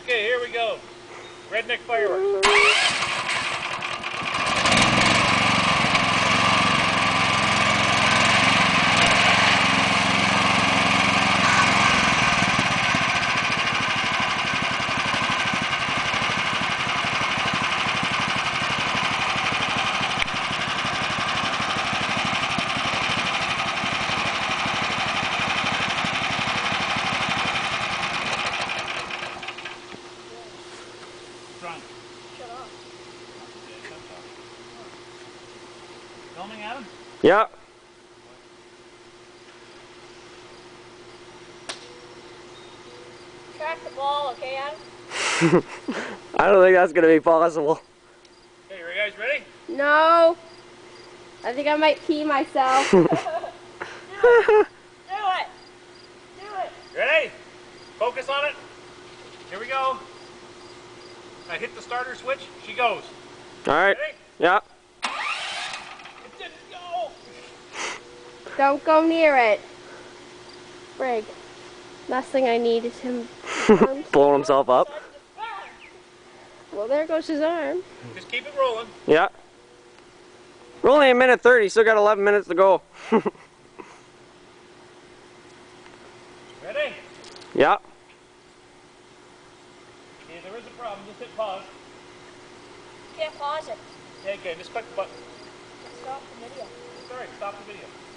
Okay, here we go. Redneck fireworks. Shut off. Filming, Adam? Yeah. Track the ball, okay, Adam? I don't think that's going to be possible. Okay, are you guys ready? No. I think I might pee myself. Do it. Do it. Do it. Ready? Focus on it. Here we go. I hit the starter switch. She goes. All right. Ready? Yeah. It didn't go. Don't go near it. Frig. Last thing I need is him. Blowing himself up. Well, there goes his arm. Just keep it rolling. Yeah. We're only a minute 30, still got 11 minutes to go. Ready? Yeah. Okay, there is a problem. Just hit pause. Can't pause it. Yeah, okay, just click the button. Stop the video. Sorry, stop the video.